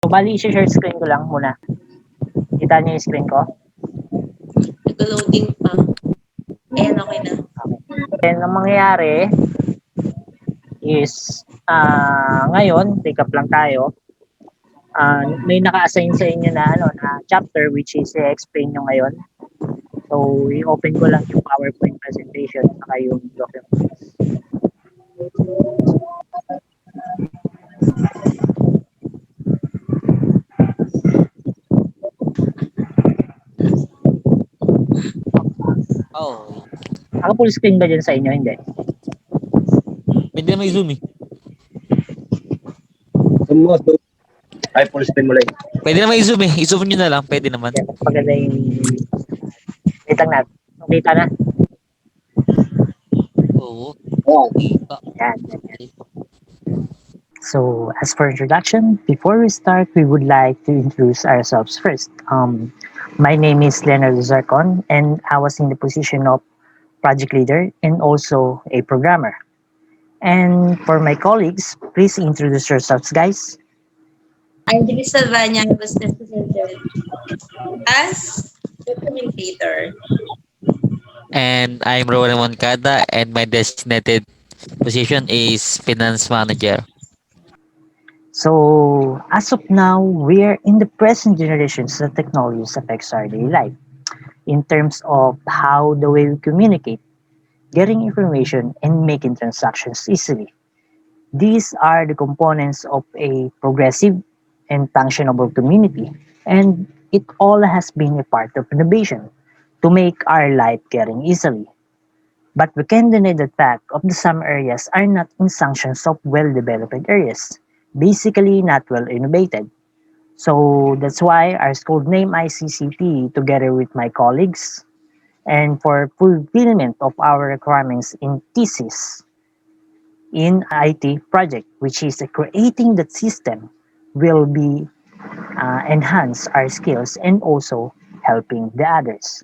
So, bali, share screen ko lang muna. Kita niyo yung screen ko? Nag-loading pa. Ayan, okay na. Then, ang mangyayari is, ngayon, take up lang tayo. May naka-assign sa inyo na, na chapter which is i-explain nyo ngayon. So, i-open ko lang yung PowerPoint presentation saka yung documents. Oh, Naka-full screen ba dyan sa inyo? Hindi. pwede na may zoom eh. Ay, full screen mo lang. Pwede na may zoom eh. I-zoom nyo na lang. Pwede naman. Yan, mas maganda yung... Wait lang natin. Kita na? Oo. Oo. Iba. Yan. So, as for introduction, before we start, we would like to introduce ourselves first. My name is Leonardo Zarcon, and I was in the position of project leader and also a programmer. And for my colleagues, please introduce yourselves, guys. I'm Denise Salvania. I was represented as documentator. And I'm Roland Moncada and my designated position is finance manager. So, as of now, we are in the present generations that technologies affects our daily life in terms of how the way we communicate, getting information, and making transactions easily. These are the components of a progressive and functionable community, and it all has been a part of innovation to make our life getting easily. But we can deny the fact of the some areas are not in sanctions of well-developed areas, basically not well innovated. So that's why our school name ICCT together with my colleagues and for fulfillment of our requirements in thesis in IT project, which is creating that system will be enhance our skills and also helping the others.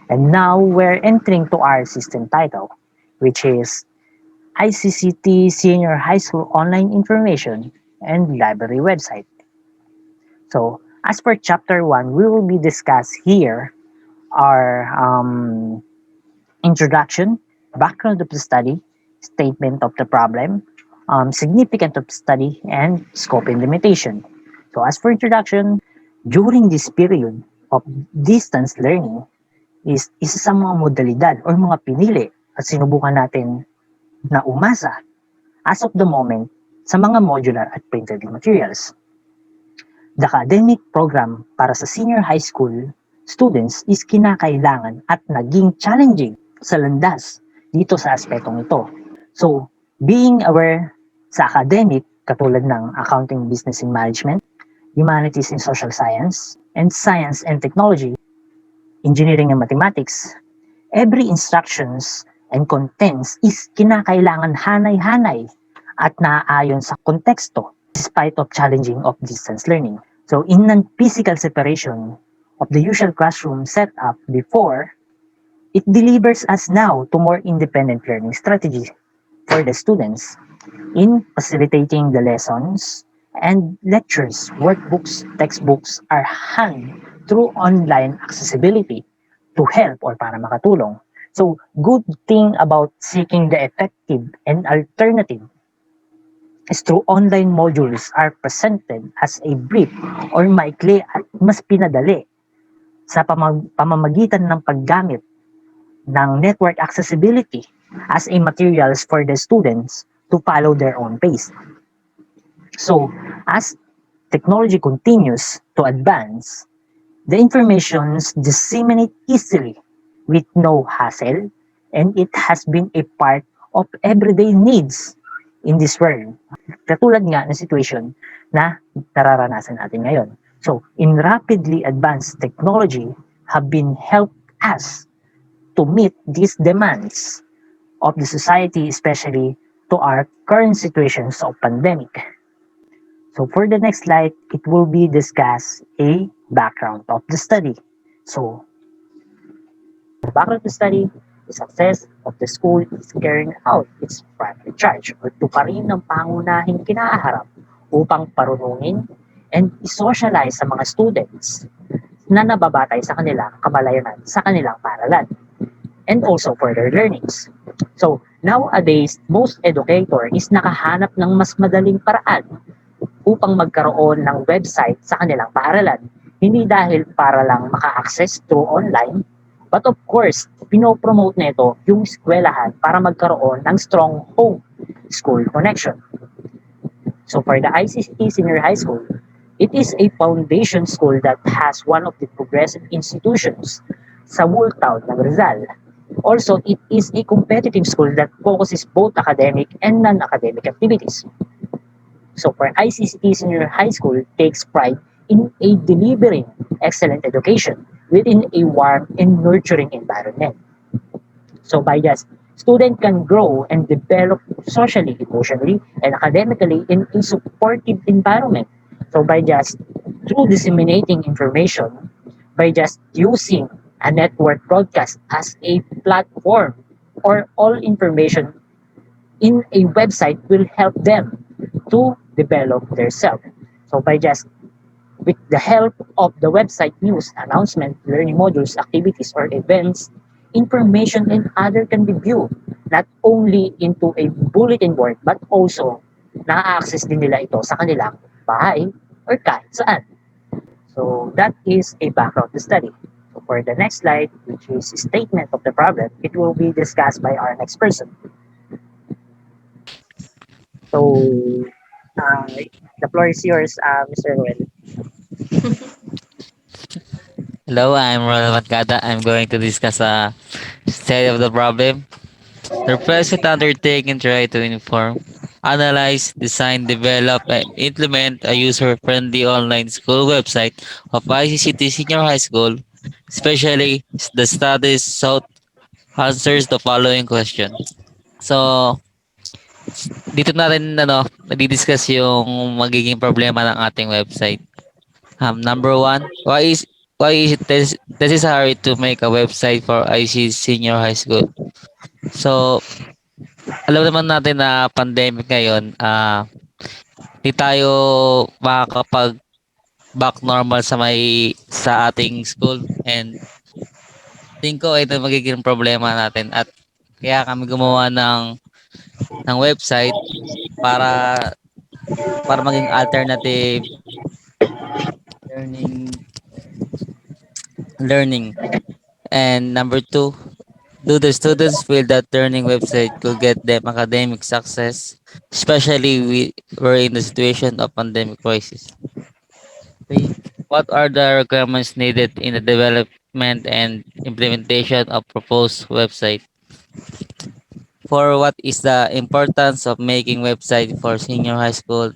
And now we're entering to our system title, which is ICCT Senior High School Online Information and Library website. So, as for chapter 1, we will be discuss here our introduction, background of the study, statement of the problem, significance of the study, and scope and limitation. So as for introduction, during this period of distance learning is isa sa mga modalidad or mga pinili at sinubukan natin na umasa as of the moment sa mga modular at printed materials. The academic program para sa senior high school students is kinakailangan at naging challenging sa landas dito sa aspetong ito. So, being aware sa academic, katulad ng accounting, business and management, humanities and social science, and science and technology, engineering and mathematics, every instructions and contents is kinakailangan hanay-hanay at naaayon sa konteksto despite of challenging of distance learning. So in non-physical separation of the usual classroom setup before, it delivers us now to more independent learning strategies for the students in facilitating the lessons and lectures, workbooks, textbooks are hand through online accessibility to help or para makatulong. So, good thing about seeking the effective and alternative is through online modules are presented as a brief or maikli at mas pinadali sa pamamagitan ng paggamit ng network accessibility as a materials for the students to follow their own pace. So, as technology continues to advance, the informations disseminate easily with no hassle, and it has been a part of everyday needs in this world. Katulad nga ng situation na nararanasan natin ngayon. So, in rapidly advanced technology have been helped us to meet these demands of the society, especially to our current situations of pandemic. So for the next slide, it will be discuss a background of the study. So the background of the study, the success of the school is carrying out its primary charge or tuparin ng pangunahing kinaharap upang parunungin and i-socialize sa mga students na nababatay sa kanilang kamalayan sa kanilang paaralan and also for their learnings. So, nowadays, most educator is nakahanap ng mas madaling paraan upang magkaroon ng website sa kanilang paaralan. Hindi dahil para lang maka-access through online, but of course, pinopromote nito yung eskwelahan para magkaroon ng strong home school connection. So for the ICT Senior High School, it is a foundation school that has one of the progressive institutions sa Wool Town ng Rizal. Also, it is a competitive school that focuses both academic and non-academic activities. So for ICCT Senior High School takes pride in a delivering excellent education within a warm and nurturing environment. So by just student can grow and develop socially, emotionally, and academically in a supportive environment. So by just through disseminating information, by just using a network broadcast as a platform or all information in a website will help them to develop their self. So by just with the help of the website news, announcement, learning modules, activities, or events, information and other can be viewed not only into a bulletin board but also na-access din nila ito sa kanilang bahay or kahit saan. So that is a background to study. So for the next slide, which is a statement of the problem, it will be discussed by our next person. So the floor is yours, Mr. Ruel. Hello, I'm Ronald Mancada. I'm going to discuss a state of the problem. The present undertaking try to inform, analyze, design, develop, and implement a user-friendly online school website of ICCT Senior High School, especially the studies sought answers the following question. So, dito natin nadi-discuss yung magiging problema ng ating website. Number one, why is it necessary to make a website for IC Senior High School? So, alam naman natin na pandemic ngayon, di tayo makakapag back normal sa ating school, and tingin ko ito magiging problema natin, at kaya kami gumawa ng website para maging alternative learning learning. And number two, do the students feel that learning website could get them academic success, especially we're in the situation of pandemic crisis? Three, what are the requirements needed in the development and implementation of proposed website? For what is the importance of making website for senior high school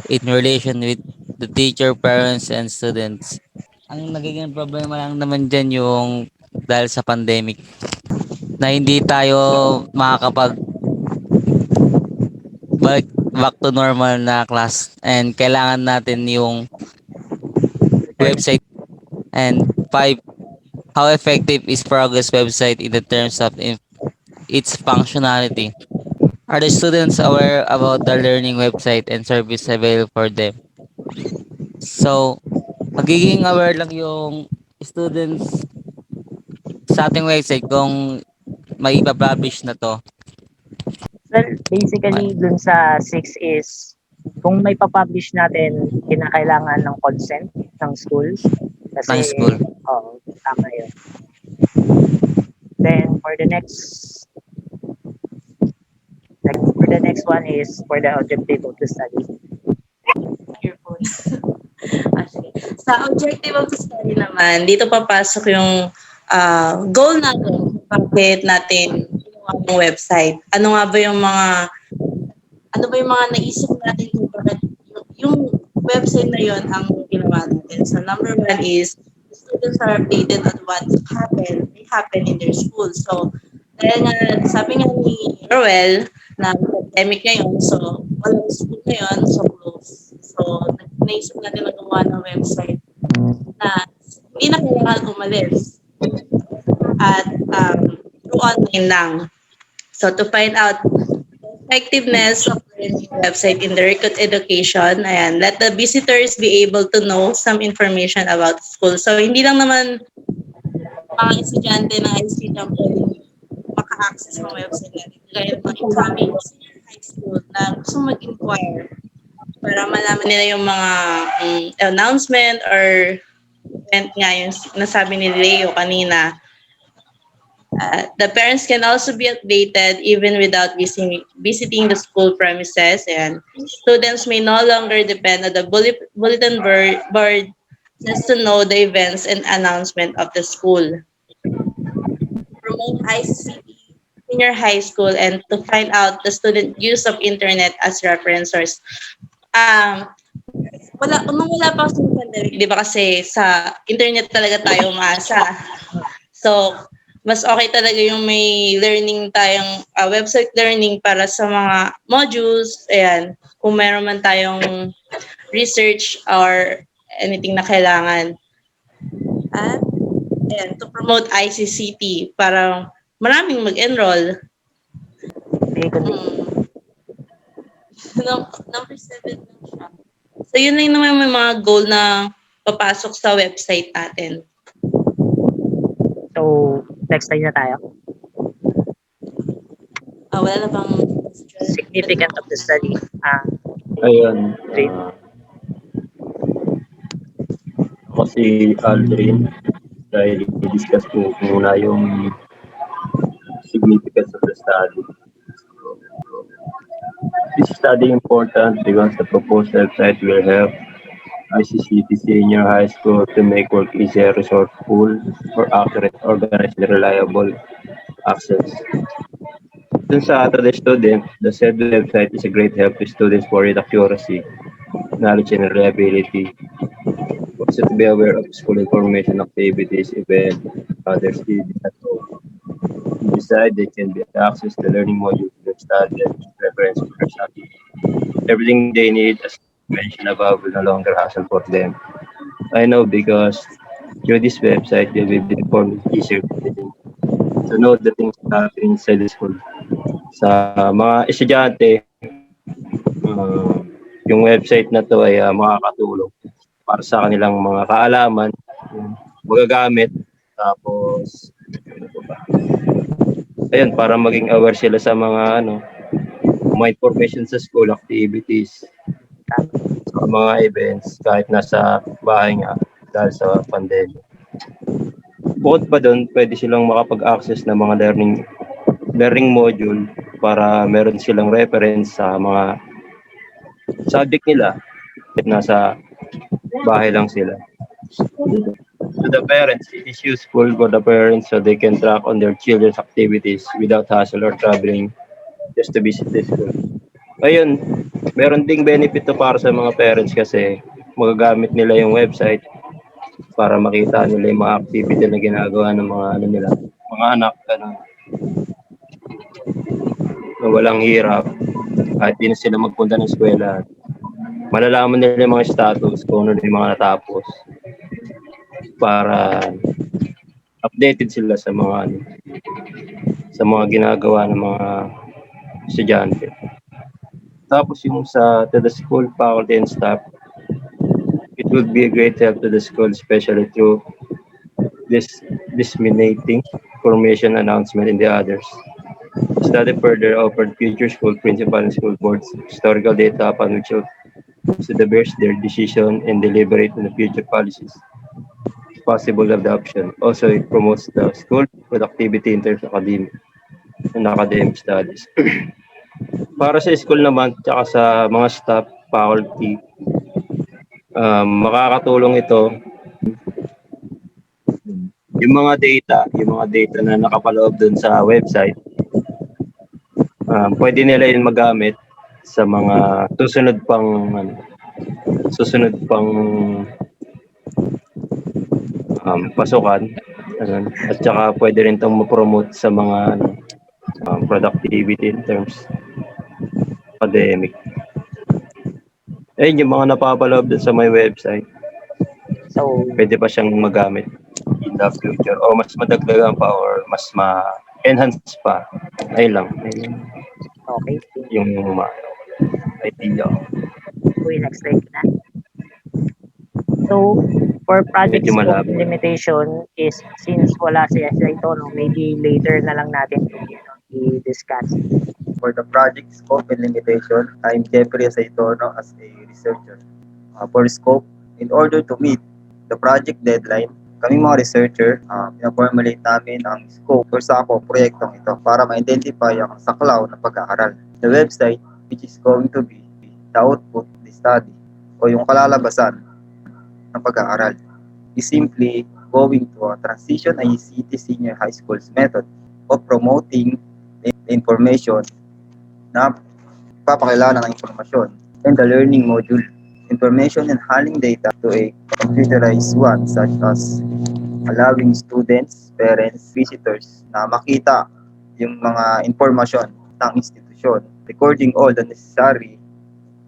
in relation with the teacher, parents, and students? Ang nagiging problema lang naman dyan yung dahil sa pandemic na hindi tayo makakapag back to normal na class, and kailangan natin yung website. And five, how effective is Progress website in the terms of its functionality? Are the students aware about the learning website and service available for them? So, magiging aware lang yung students sa ating website kung may ipapublish na to. Well, basically, dun sa 6 is, kung may papublish natin, kinakailangan ng consent ng schools. Kasi, Ng school. tama yun. Then, for the next one is for the objective of the study. Your phone. Actually, sa objective of the study naman, dito papasok yung goal natin. Bakit natin ginawa ng website? Ano ba yung mga naisip natin kung bakit yung website na yon ang ginawa natin. So number one is the students are updated on what may happen in their school. So dahil nga, sabi nga ni Roel, na pandemic ngayon, so walang school ngayon, so close. So naisip natin na gumawa ng website na hindi na kailangan umalis at through online lang. So to find out the effectiveness of learning website in the Recruit Education. Ayan, let the visitors be able to know some information about the school. So, hindi lang naman mga estudyante ng ICT ang pwedeng maka-access ng website natin. Kaya mga incoming senior high school na gusto mag-inquire para malaman nila yung mga announcement or event nga yung nasabi ni Leo kanina. The parents can also be updated even without visiting the school premises, and students may no longer depend on the bulletin board just to know the events and announcement of the school. Promote ICT senior high school and to find out the student use of internet as reference source. Nung wala pa kasi yung pandemic, di ba kasi sa internet talaga tayo umaasa. So, mas okay talaga yung may learning tayong website learning para sa mga modules. Ayan, kung meron man tayong research or anything na kailangan. At, ayan, to promote ICCT para maraming mag-enroll. Number 7 lang siya. So, yun lang naman may mga goal na papasok sa website natin. So, next slide na tayo. Wala na bang Significant of the study. Ayun. Great. Ako si Aldrin. Dahil i-discuss ko muna yung significance of the study. This study important because the proposed website will help ICCT Senior High School to make work easier, resourceful, for accurate, organized, and reliable access. Dun sa to the student, the said website is a great help to students for its accuracy, knowledge, and reliability. Also to be aware of school information, activities, events, other students at home. Besides, they can be access to learning modules, their study, and reference for their study. Everything they need, as mentioned above, will no longer hassle for them. I know because through this website, they will be informed easier to know the things that happen inside the school. Sa mga estudyante, yung website na to ay makakatulong para sa kanilang mga kaalaman, magagamit, tapos ano ba? Ayun, para maging aware sila sa mga information sa school activities, sa mga events, kahit nasa bahay nga dahil sa pandemic. Bukod pa doon, pwede silang makapag-access ng mga learning module para meron silang reference sa mga subject nila kahit nasa bahay lang sila. To the parents, it is useful for the parents so they can track on their children's activities without hassle or traveling just to visit the school. Ayun, meron ding benefit to para sa mga parents kasi magagamit nila yung website para makita nila yung mga activity na ginagawa ng mga nila, mga anak, na walang hirap kahit di na sila magpunta ng eskwela. Malalaman nila yung mga status kung ano yung mga natapos para updated sila sa mga ginagawa ng mga estudyante. Tapos yung to the school faculty and staff, it would be a great help to the school, especially through disseminating information announcement in the others. Study further offered future school principal and school boards historical data upon which to the base their decision and deliberate on the future policies possible adoption. Also, it promotes the school productivity in terms of academic studies. Para sa school naman, tsaka sa mga staff, faculty, makakatulong ito yung mga data na nakapaloob dun sa website, pwede nila yun magamit sa mga susunod pang pasukan, at saka pwede rin itong ma-promote sa mga productivity in terms academic. Ayun, yung mga napapaloob dun sa my website, So, pwede pa siyang magamit in the future o mas madagdagan pa or mas ma-enhance pa. Ayun lang. okay. Yung idea. Okay, next slide ko na. So, for project Medyo scope malabo. and limitation is since wala si SI Tono, maybe later na lang natin ito i-discuss. For the project scope and limitation, I'm Jeffrey Saitono as a researcher. For scope, in order to meet the project deadline, kami mga researcher, pinaformulate namin ang scope or sako proyektong ito para ma-identify ang saklaw ng pag-aaral. The website, which is going to be the output of the study o yung kalalabasan ng pag-aaral, is simply going to a Transition ICT Senior High School's method of promoting information na papakilala ng informasyon and the learning module. Information and handling data to a computerized one such as allowing students, parents, visitors na makita yung mga informasyon ng institusyon, recording all the necessary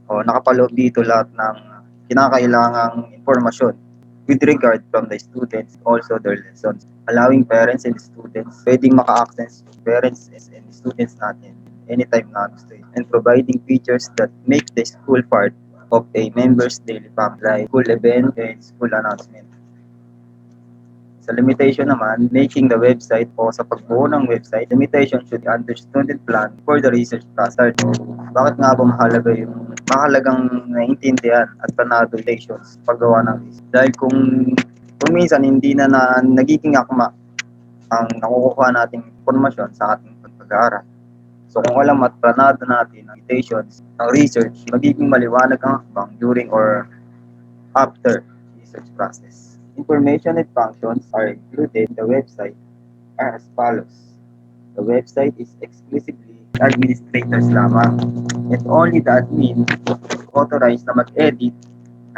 o nakapaloob dito lahat ng kinakailangang informasyon with regard from the students, also their lessons. Allowing parents and students, pwedeng maka-access parents and students natin anytime na gusto yun. And providing features that make the school part of a member's daily pack like school event and school announcement. Sa limitation naman, making the website o sa pagbuo ng website, limitation should be under student plan for the research process. Bakit nga ba mahalagang naiintindihan at panado relations paggawa ng research? Dahil kung minsan hindi na nagiging akma ang nakukuha nating informasyon sa ating pag-aaral. So kung alam at planado natin ang limitations ng research, magiging maliwanag ang hakbang during or after research process. Information and functions are included in the website are as follows. The website is exclusively administrators lamang and only the admin authorized na mag-edit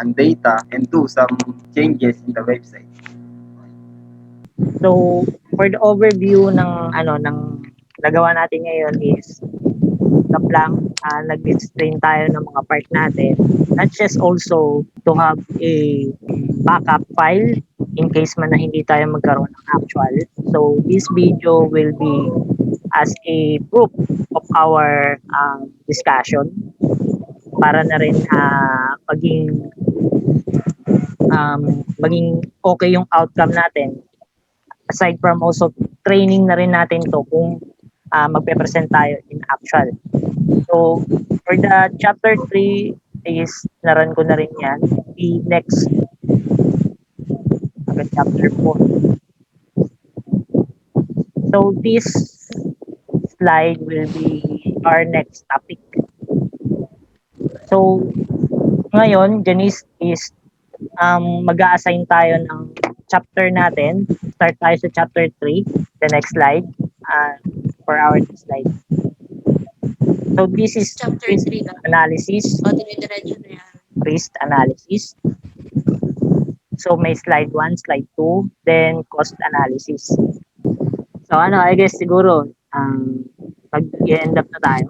ng data and do some changes in the website. So, for the overview ng nagawa natin ngayon is the blank, nag-explain tayo ng mga part natin. Not just also to have a backup file in case man na hindi tayo magkaroon ng actual. So, this video will be as a proof of our discussion para na rin maging okay yung outcome natin. Aside from also training na rin natin to kung magpe-present tayo in actual. So, for the chapter 3 is naran ko na rin yan. The next chapter 4. So, this slide will be our next topic. So, ngayon, Janice is mag-a-assign tayo ng chapter natin. Start tayo sa chapter 3, the next slide, for our next slide. So, this is Chapter risk 3 na. analysis, O, dire-diretso na yan. risk analysis. So, may slide 1, slide 2, then cost analysis. So, I guess siguro, pag-i-end up na tayo.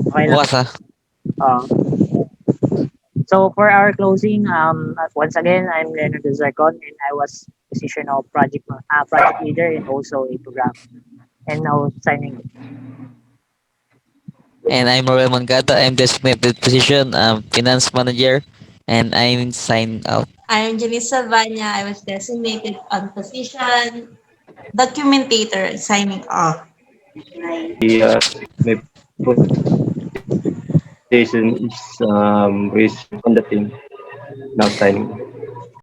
Okay lang. Bukas ah. So for our closing, once again, I'm Leonard Zarcon and I was position of project leader and also a program. And now signing. And I'm Roel Mangata. I'm designated position finance manager, and I'm signed out. I'm Janice Salvania. I was designated on position documentator signing off. My position is on the team, now signing.